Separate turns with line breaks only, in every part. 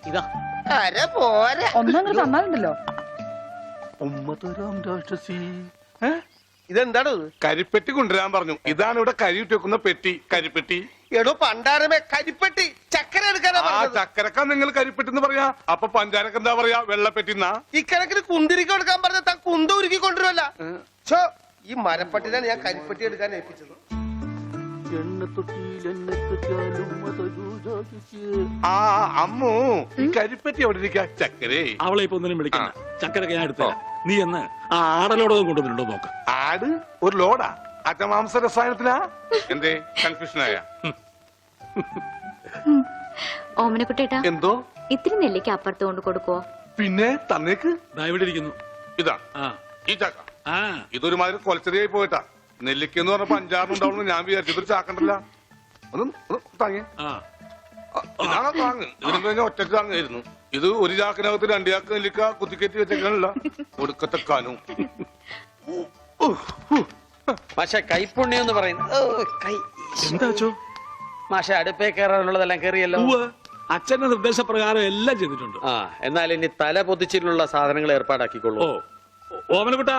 ഇതാ
ഒന്നങ്ങ് തന്നാലുണ്ടല്ലോ.
ഇതെന്താണ്?
കരിപ്പെട്ടി കൊണ്ടുവരാൻ പറഞ്ഞു. ഇതാണ് ഇവിടെ കരിയിട്ട് വെക്കുന്ന പെട്ടി. കരിപ്പെട്ടി.
എടോ പണ്ടാരമേ, കരിപ്പെട്ടി ചക്കര എടുക്കാനാ
ആ ചക്കരക്ക നിങ്ങൾ കരിപ്പെട്ടി എന്ന് പറയാ. അപ്പൊ പഞ്ചാരക്ക് എന്താ പറയാ? വെള്ളപ്പെട്ടിന്നാ.
ഇക്കണക്കിന് കുന്തിരിക്ക എടുക്കാൻ പറഞ്ഞ താൻ കുന്ത ഉരുക്കി കൊണ്ടുവരുമല്ല. ഈ മരപ്പട്ടിനാണ് ഞാൻ കരിപ്പെട്ടി എടുക്കാൻ ഏൽപ്പിച്ചത്.
ആ അമ്മു, ഈ കരിപ്പെട്ടി എവിടെ ഇരിക്കാ? ചക്കരേ,
അവളെ ഇപ്പൊ ഒന്നിനും വിളിക്കണ്ട. ചക്കരൊക്കെ ഞാൻ എടുത്തോ. നീ എന്ന് ആ ആടലോടകം കൊണ്ടുവന്നിട്ടുണ്ടോ നോക്ക്.
ആട് ഒരു ലോഡാ? അറ്റമാംസ രസായനത്തിനാ? എന്തേ കൺഫ്യൂഷനായ?
ഓമനക്കുട്ടേട്ടാ,
എന്തോ
ഇത്തിരി നെല്ലിക്ക് അപ്പുറത്ത് കൊണ്ട് കൊടുക്കുവോ?
പിന്നെ തന്നേക്ക്.
ഇവിടെ ഇരിക്കുന്നു.
ഇതാ ഈ ചക്ക. ഇതൊരുമാതിരി കൊലച്ചെറിയായി പോയിട്ടാ. നെല്ലിക്കെന്ന് പറഞ്ഞപ്പോ 6 ഉണ്ടാവുന്നു ഞാൻ വിചാരിച്ചു. ഇതൊരു ചാക്കണ്ടല്ല. ഒന്ന് താങ്ങി. ഇതാണോ താങ്ങ്? ഇതിനും കഴിഞ്ഞ ഒറ്റക്ക് താങ്ങായിരുന്നു. ഇത് ഒരു ചാക്കിനകത്ത് 2 ചാക്ക് നെല്ലിക്ക കുത്തിക്കയറ്റി വെച്ചേക്കാനല്ല. ഒടുക്കത്തെ കാനും.
പക്ഷെ കൈപ്പുണ്യം എന്ന് പറയുന്നത്
എന്താ വെച്ചോ?
മാഷെ അടുപ്പേ കയറാനുള്ളതെല്ലാം കയറിയല്ലോ.
അച്ഛന്റെ നിർദ്ദേശപ്രകാരം എല്ലാം ചെയ്തിട്ടുണ്ട്.
എന്നാൽ ഇനി തല പൊതിച്ചിട്ടുള്ള സാധനങ്ങൾ ഏർപ്പാടാക്കിക്കൊള്ളൂ.
ഓമനക്കുട്ട,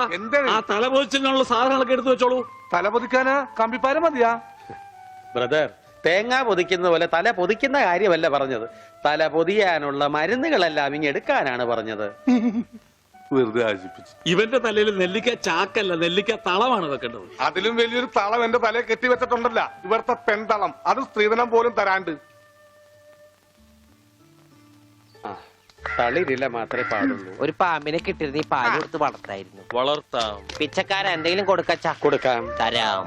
ആ തല പൊതിച്ചിനുള്ള സാധനങ്ങളൊക്കെ എടുത്തു വെച്ചോളൂ.
തല പൊതിക്കാനാ കമ്പിപ്പാര മതിയാ?
ബ്രദർ, തേങ്ങ പൊതിക്കുന്ന പോലെ തല പൊതിക്കുന്ന കാര്യമല്ല പറഞ്ഞത്. തല പൊതിയാനുള്ള മരുന്നുകളെല്ലാം ഇങ്ങ് എടുക്കാനാണ് പറഞ്ഞത്.
വെറുതെ ആശിപ്പിച്ചു.
ഇവന്റെ തലയിൽ നെല്ലിക്ക ചാക്കല്ല, നെല്ലിക്ക തളമാണ് വെക്കേണ്ടത്.
അതിലും വലിയൊരു തളം എന്റെ തലയെ കെട്ടിവെച്ചിട്ടുണ്ടല്ല. ഇവിടുത്തെ പെൺതളം. അത് സ്ത്രീധനം പോലും തരാണ്ട്.
തളിരില്ല മാത്രമേ പാടുള്ളൂ.
ഒരു പാമ്പിനെ കിട്ടിയിരുന്ന ഈ പാല് കൊടുത്ത് വളർത്തായിരുന്നു.
വളർത്താം.
പിച്ചക്കാര എന്തെങ്കിലും കൊടുക്കച്ചാ?
കൊടുക്കാം.
തരാം.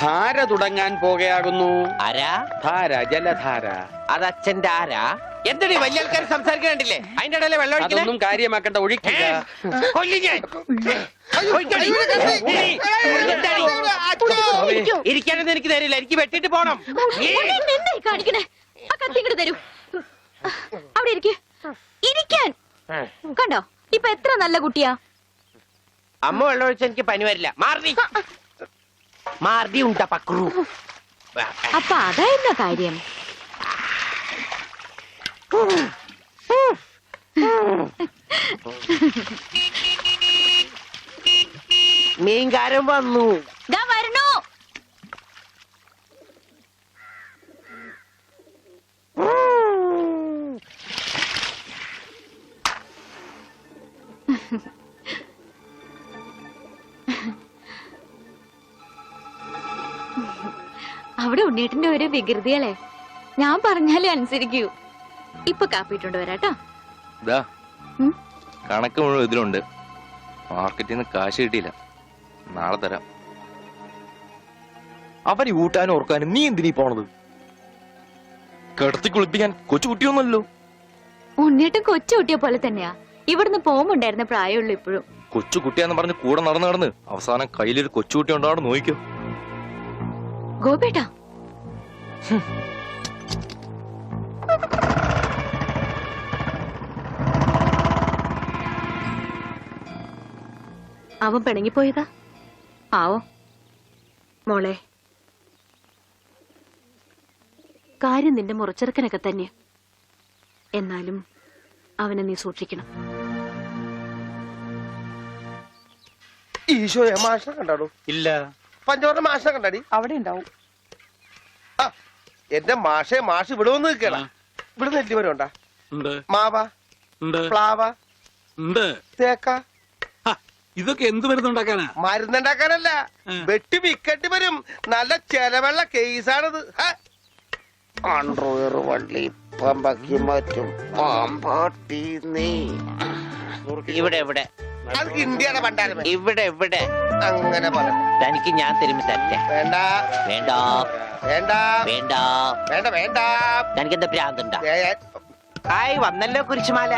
ധാര തുടങ്ങാൻ പോകുകയാകുന്നു.
ആരാ?
ധാര, ജലധാര.
അത് അച്ഛന്റെ ആരാ? എന്താണ് വലിയ ആൾക്കാർ സംസാരിക്കണ്ടില്ലേ? അതിന്റെ ഇടയിലെ വെള്ളം
അതൊന്നും കാര്യമാക്കണ്ട, ഒഴിക്കുക.
ഇരിക്കാനൊന്നും എനിക്ക് തരില്ല, എനിക്ക് വെട്ടിട്ട് പോണം.
കാണിക്കണേ, ആ കത്തിങ്ങോട്ട് തരൂ. അവിടെ ഇരിക്കാൻ കണ്ടോ? ഇപ്പൊ എത്ര നല്ല കുട്ടിയാ.
അമ്മ വെള്ളം ഒഴിച്ച എനിക്ക് പനി വരില്ല. മാർദി ഉണ്ടാ പക്രു.
അപ്പൊ അതായിരുന്ന കാര്യം.
മീൻകാരൻ വന്നു.
വരണോ? അവിടെ ഉണ്ണീട്ടിന്റെ ഒരു വികൃതികളെ ഞാൻ പറഞ്ഞാലേ അനുസരിക്കൂ. ഇപ്പൊ കാപ്പിട്ടുണ്ട് വരാട്ടോ.
കണക്ക് മുഴുവൻ ഇതിലുണ്ട്. മാർക്കറ്റിൽ നിന്ന് കാശ് കിട്ടിയില്ല. നാളെ തരാം. അവന് കൂട്ടാനും ഓർക്കാനും നീ എന്തിനീ പോണത്? കിടത്തി കുളിപ്പിക്കാൻ കൊച്ചുകുട്ടിയൊന്നുമല്ലോ.
ഉണ്ണീട്ടും കൊച്ചുകുട്ടിയെ പോലെ തന്നെയാ. ഇവിടുന്ന് പോകുമ്പോണ്ടായിരുന്ന പ്രായമുള്ളൂ ഇപ്പോഴും.
കൊച്ചുകുട്ടിയാന്ന് പറഞ്ഞ് കൂടെ നടന്ന് അവസാനം കയ്യിലൊരു കൊച്ചുകുട്ടി ഉണ്ടാവും. നോക്കിക്കോ
ഗോപേട്ടാ. അവൻ പിണങ്ങിപ്പോയതാ ആവോ? മോളെ, കാര്യം നിന്റെ മുറച്ചെറുക്കനൊക്കെ തന്നെ. എന്നാലും അവനെ നീ സൂക്ഷിക്കണം.
ഈശോയെ, മാഷിനെ കണ്ടാടോ?
ഇല്ല.
പഞ്ചവർണ്ണ മാഷിനെ കണ്ടാടി?
അവിടെ ഉണ്ടാവും.
എന്റെ മാഷെ, മാഷ് ഇവിടെ വന്ന് നിൽക്കണ. ഇവിടെ നെല്ലിമരം ഉണ്ടാ? മാവ, പ്ലാവ, തേക്ക.
ഇതൊക്കെ എന്ത് മരുന്നുണ്ടാക്കാനാ?
മരുന്നുണ്ടാക്കാനല്ല, വെട്ടി വിക്കട്ടി വരും. നല്ല ചെലവുള്ള കേസാണിത്. അണ്ടർവെയർ വള്ളി പമ്പക്കി മറ്റും പാമ്പാട്ടി നീ.
ഇവിടെ ഇവിടെ
അത് ഇന്ത്യയുടെ പണ്ടാരം.
ഇവിടെ ഇവിടെ
അങ്ങനെ പറയാം.
തനിക്ക് ഞാൻ തരുമ്പോ തരട്ടെ.
വേണ്ട
വേണ്ട
വേണ്ട
വേണ്ട
വേണ്ട വേണ്ട.
തനിക്ക് എന്താ ഭ്രാന്തുണ്ടാ? ഹായ്, വന്നല്ലോ കുരിശുമാല.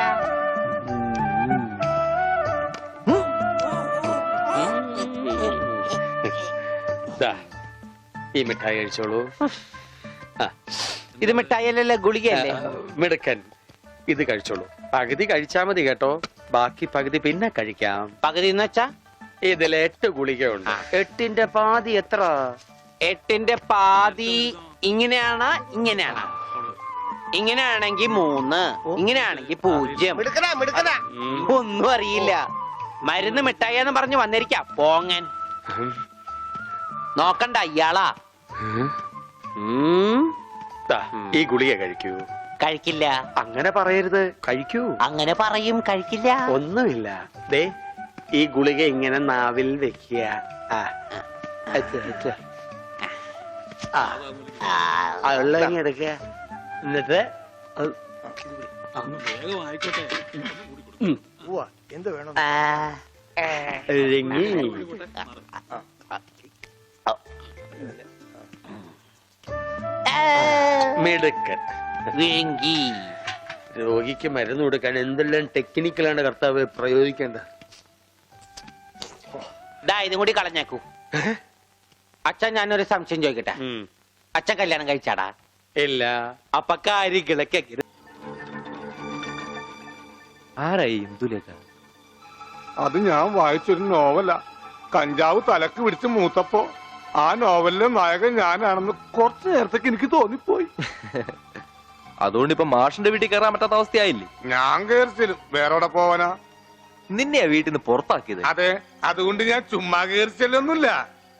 ഈ മിഠായി കഴിച്ചോളൂ.
ഇത് മിഠായിയല്ലല്ലോ, ഗുളികയല്ലേ?
മിടുക്കൻ. ഇത് കഴിച്ചോളൂ. പകുതി കഴിച്ചാ മതി കേട്ടോ. ബാക്കി പകുതി പിന്നെ കഴിക്കാം.
പകുതി എന്ന് വെച്ചാ?
ഇതിൽ 8 ഗുളികയുണ്ട്.
8ന്റെ പാതി എത്ര? 8ന്റെ പാതി ഇങ്ങനെയാണ്, ഇങ്ങനെയാണ്. ഇങ്ങനെയാണെങ്കി 3, ഇങ്ങനെയാണെങ്കി 0.
മിടുക്കനാ മിടുക്കനാ.
ഒന്നും അറിയില്ല. മരുന്ന് മിഠായിന്ന് പറഞ്ഞു വന്നിരിക്കാം പോങ്ങൻ. നോക്കണ്ട ഇയാളാ.
ദാ, ഈ ഗുളിക കഴിക്കൂ.
കഴിക്കില്ല.
അങ്ങനെ പറയരുത്, കഴിക്കൂ.
അങ്ങനെ പറയും, കഴിക്കില്ല.
ഒന്നുമില്ല. ദേ, ഈ ഗുളിക ഇങ്ങനെ നാവിൽ വെക്കുക. ഉള്ളങ്ങി എടുക്കുക. എന്നിട്ട്
വേഗം ആയിക്കോട്ടെ.
എന്ത് വേണം?
ഇഴങ്ങി. മിടുക്കൻ.
വേങ്കി.
രോഗിക്ക് മരുന്ന് കൊടുക്കാൻ എന്തെല്ലാം ടെക്നിക്കലാണ് കർത്താവ് പ്രയോഗിക്കേണ്ടത്.
ഇതും കൂടി കളഞ്ഞേക്കൂ. അച്ഛൻ ഞാനൊരു സംശയം ചോദിക്കട്ടെ. അച്ഛൻ കല്യാണം കഴിച്ചാടാ?
ഇല്ല.
അപ്പൊ കാര്യങ്ങളൊക്കെ
ആരായി ഇന്ദുലേഖ?
അത് ഞാൻ വായിച്ചൊരു നോവലാ. കഞ്ചാവ് തലക്ക് പിടിച്ച് മൂത്തപ്പോ ആ നോവലിലെ നായകൻ ഞാനാണെന്ന് കുറച്ചു നേരത്തേക്ക് എനിക്ക് തോന്നിപ്പോയി.
അതുകൊണ്ട് ഇപ്പൊ മാഷിന്റെ വീട്ടിൽ കയറാൻ പറ്റാത്ത അവസ്ഥയായില്ലേ?
ഞാൻ കയറിച്ചിലും വേറെ പോവാനാ?
നിന്നെയാ വീട്ടിൽ നിന്ന് പുറത്താക്കിയത്.
അതെ, അതുകൊണ്ട് ഞാൻ ചുമ്മാ കയറിച്ചല്ലൊന്നുമില്ല,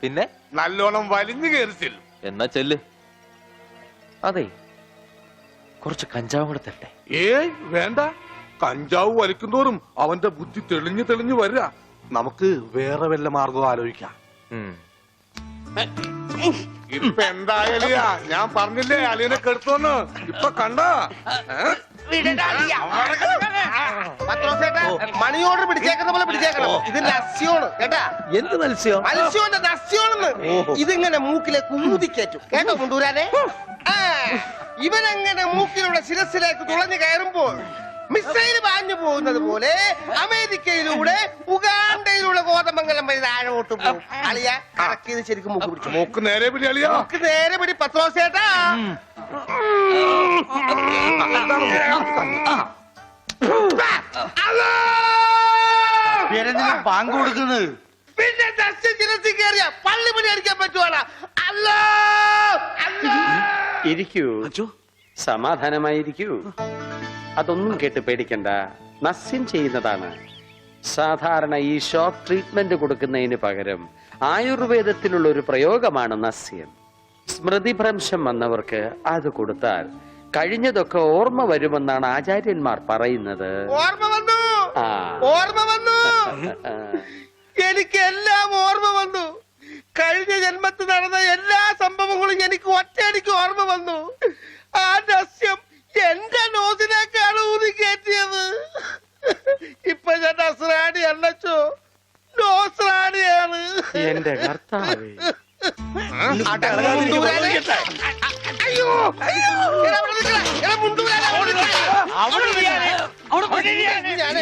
പിന്നെ
നല്ലോണം വലിഞ്ഞു കയറിച്ചില്ലും.
എന്നാ ചെല്ല്. അതെ, കുറച്ച് കഞ്ചാവും കൂടെ തരട്ടെ.
ഏയ് വേണ്ട, കഞ്ചാവ് വലിക്കുന്നോറും അവന്റെ ബുദ്ധി തെളിഞ്ഞു തെളിഞ്ഞു വരിക. നമുക്ക് വേറെ വല്ല മാർഗം ആലോചിക്കാം. ഇപ്പൊ എന്തായാലും ഞാൻ പറഞ്ഞില്ലേ അളിയനെ കെടുത്തോന്ന്. ഇപ്പൊ കണ്ട
മണിയോട് പിടിച്ചേക്കുന്ന പോലെ പിടിച്ചേക്കണം. ഇത് നസ്യോണ് കേട്ടാ.
എന്ത് മത്സ്യം?
മത്സ്യോന്റെ നസ്യോണെന്ന്. ഇതിങ്ങനെ മൂക്കിലേക്ക് ഊതിക്കേറ്റും കേട്ടോ കൊണ്ടുവരാനേ. ഇവനങ്ങനെ മൂക്കിലൂടെ ശിരസിലേക്ക് തുളഞ്ഞു കയറുമ്പോൾ മിസൈൽ പാഞ്ഞു പോകുന്നത് പോലെ അമേരിക്കയിലൂടെ ഉഗാണ്ടയിലൂടെ കോതമംഗലം വഴി താഴോട്ട് പോകും. അളിയ കറക്കിയത് ശരിക്കും മൂക്ക് പിടിച്ചു.
മൂക്ക് നേരെ പിടി അളിയാ.
മൂക്ക് നേരെ പിടി പത്രോസേട്ടാ.
പാങ്ക് കൊടുക്കുന്നത്.
പിന്നെ ശിരസിൽ കയറിയ പള്ളി പണി അടിക്കാൻ പറ്റുവാടാ. അല്ലോ അല്ലോ.
ഇരിക്കൂ, സമാധാനമായിരിക്കൂ. അതൊന്നും കേട്ട് പേടിക്കണ്ട. നസ്യം ചെയ്യുന്നതാണ്. സാധാരണ ഈ ഷോക്ക് ട്രീറ്റ്മെന്റ് കൊടുക്കുന്നതിന് പകരം ആയുർവേദത്തിലുള്ള ഒരു പ്രയോഗമാണ് നസ്യം. സ്മൃതിഭ്രംശം വന്നവർക്ക് അത് കൊടുത്താൽ കഴിഞ്ഞതൊക്കെ ഓർമ്മ വരുമെന്നാണ് ആചാര്യന്മാർ പറയുന്നത്.
ഓർമ്മ വന്നു, ഓർമ്മ വന്നു. എനിക്ക് എല്ലാം ഓർമ്മ വന്നു. കഴിഞ്ഞ ജന്മത്തിൽ നടന്ന എല്ലാ സംഭവങ്ങളും എനിക്ക് ഒറ്റയടിക്ക് ഓർമ്മ വന്നു. ആ നസ്യം എന്റെ നോസിനേക്കാണ് ഊതി കയറ്റിയത്. ഇപ്പൊ ഞാൻ നസ്രാണി അല്ലച്ചോ, നോസ്രാണിയാണ്.
എന്റെ കർത്താവേ.
അയ്യോ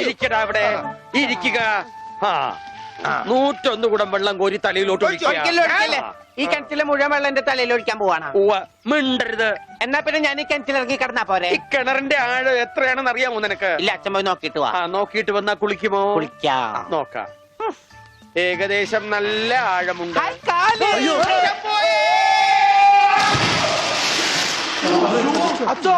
ഇരിക്കടാ അവിടെ, ഇരിക്കുക. 101 കുടം വെള്ളം കോരി തലയിലോട്ട് ഒഴിക്കുക.
ഈ കിണറ്റിലെ മുഴുവൻ വെള്ളം എന്റെ തലയിൽ ഒഴിക്കാൻ പോവാണ്.
മിണ്ടരുത്.
എന്നാ പിന്നെ ഞാൻ ഈ കിണറ്റിലിറങ്ങി കിടന്നാ പോരെ?
ഈ കിണറിന്റെ ആഴം എത്രയാണെന്ന് അറിയാമോ നിനക്ക്?
ഇല്ല, അച്ഛൻ പോയി നോക്കിട്ട് വാ.
നോക്കിയിട്ട് വന്നാ കുളിക്കുമോ?
കുളിക്കാം.
നോക്കാം. ഏകദേശം നല്ല ആഴമുണ്ട്.
അച്ഛോ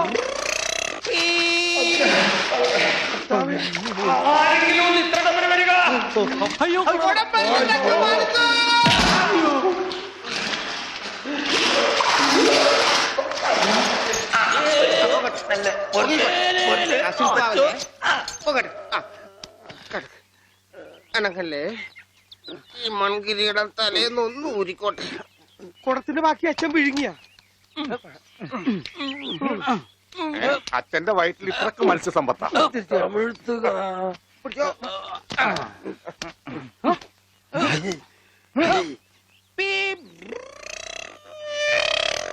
അനക്കല്ലേ ഈ മൺകിരിയുടെ തലേന്നൊന്ന് ഊരിക്കോട്ടെ. കുടത്തിന്റെ ബാക്കി അച്ഛൻ വിഴുങ്ങിയ.
അച്ഛന്റെ വയറ്റിൽ ഇത്രക്ക് മത്സ്യസമ്പത്താ.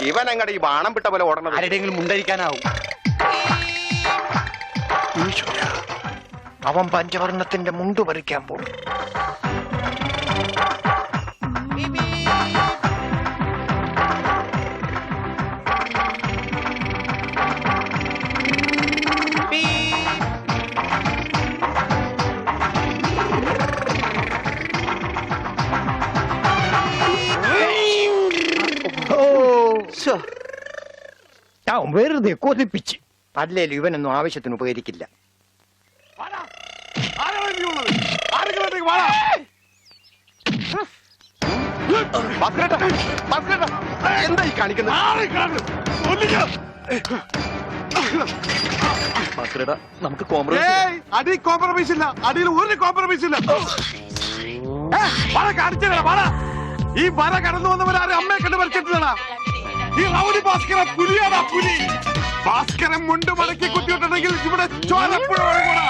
ഇവൻ അങ്ങടെ ഈ ബാണം വിട്ട പോലെ ഓടണം.
ആരുടെയെങ്കിലും മുണ്ടരിക്കാനാവും.
അവൻ പഞ്ചവർണ്ണത്തിന്റെ മുണ്ടു പറിക്കാൻ പോകും.
ഞാൻ വെറുതെ കൊതിപ്പിച്ച് അല്ലേലും ഇവനൊന്നും ആവശ്യത്തിന് ഉപകരിക്കില്ല.
എന്തായി കാണിക്കുന്നത്?
നമുക്ക്
അടി കോംപ്രമൈസ് ഇല്ല, അടിയിൽ ഒരു കോംപ്രമൈസ് ഇല്ല. കാണിച്ചതാ ഈ വര കടന്നു വന്നവരാരും അമ്മയെ കണ്ട് വരച്ചിട്ടുള്ളതാ. ഈ റൗഡി ഭാസ്കര പുലിയാടാ പുലി. ഭാസ്കരൻ മുണ്ട് മടക്കി കുത്തിയിട്ടുണ്ടെങ്കിൽ ഇവിടെ ചോരപ്പുഴ ഒഴുകൂടാ.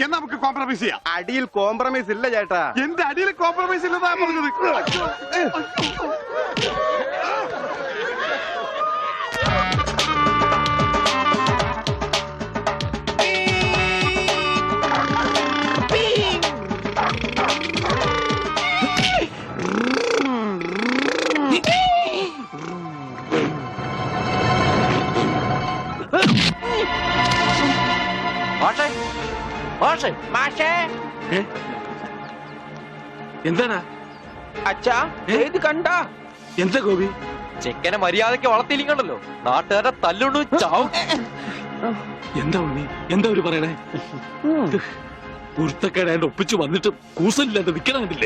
എന്നാ നമുക്ക് കോംപ്രമൈസ് ചെയ്യാം.
അടിയിൽ കോംപ്രമൈസ് ഇല്ല ചേട്ടാ.
എന്റെ അടിയിൽ കോംപ്രമൈസ് ഇല്ലെന്നാ പറഞ്ഞത്.
മാഷേ
എന്താടാ
അച്ഛാ ഇത് കണ്ട
എന്താ ഗോപി?
ചെക്കനെ മര്യാദക്ക് വളർത്തിയില്ലണ്ടല്ലോ, നാട്ടുകാരെ തല്ലുണ്ടു ചാവും.
എന്താ ഉണ്ണി, എന്താ ഒരു പറയണേ? കുരുത്തക്കേടായിട്ട് ഒപ്പിച്ചു വന്നിട്ട് കൂസലില്ലാണ്ട് നിക്കണ കണ്ടില്ലേ?